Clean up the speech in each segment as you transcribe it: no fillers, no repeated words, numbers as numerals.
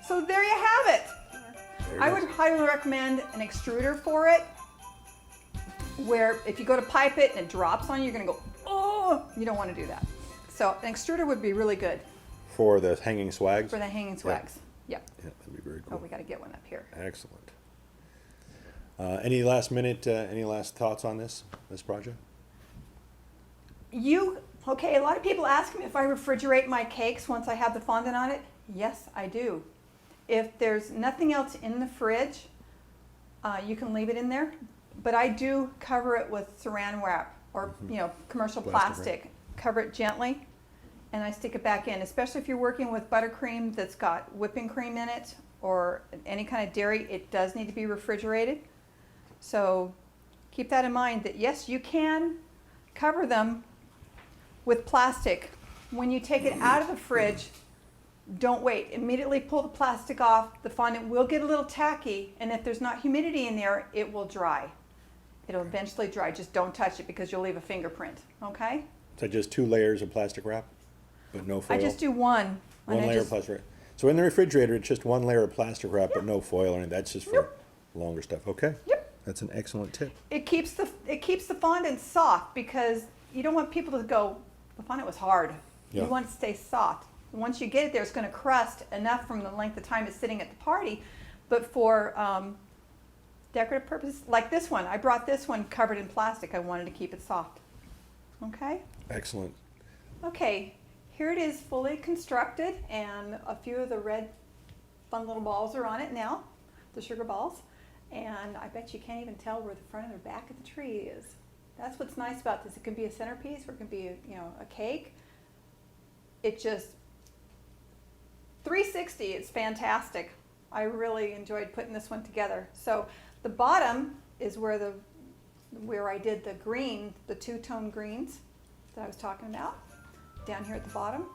So there you have it. I would highly recommend an extruder for it, where if you go to pipe it and it drops on you, you're gonna go, oh, you don't want to do that. So an extruder would be really good. For the hanging swags? For the hanging swags. Yep. Yeah, that'd be very cool. Oh, we got to get one up here. Excellent. Any last thoughts on this project? Okay, a lot of people ask me if I refrigerate my cakes once I have the fondant on it. Yes, I do. If there's nothing else in the fridge, you can leave it in there. But I do cover it with saran wrap or commercial plastic. Cover it gently, and I stick it back in. Especially if you're working with buttercream that's got whipping cream in it or any kind of dairy, it does need to be refrigerated. So keep that in mind that yes, you can cover them with plastic. When you take it out of the fridge, don't wait. Immediately pull the plastic off. The fondant will get a little tacky, and if there's not humidity in there, it will dry. It'll eventually dry. Just don't touch it because you'll leave a fingerprint, okay? So just 2 layers of plastic wrap, but no foil? I just do one. One layer of plastic wrap. So in the refrigerator, it's just 1 layer of plastic wrap, but no foil or anything. That's just for longer stuff. Okay. Yep. That's an excellent tip. It keeps the fondant soft because you don't want people to go, the fondant was hard. Yeah. You want it to stay soft. Once you get it there, it's going to crust enough from the length of time it's sitting at the party. But for decorative purposes, like this one, I brought this one covered in plastic. I wanted to keep it soft. Okay? Excellent. Okay, here it is fully constructed, and a few of the red fun little balls are on it now, the sugar balls. And I bet you can't even tell where the front or the back of the tree is. That's what's nice about this. It can be a centerpiece or it can be a cake. It just 360, it's fantastic. I really enjoyed putting this one together. So the bottom is where I did the green, the 2-tone greens that I was talking about, down here at the bottom.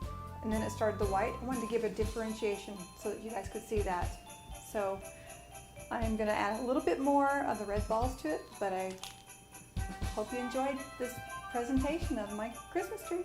And then it started the white. I wanted to give a differentiation so that you guys could see that. So I'm going to add a little bit more of the red balls to it, but I hope you enjoyed this presentation of my Christmas tree.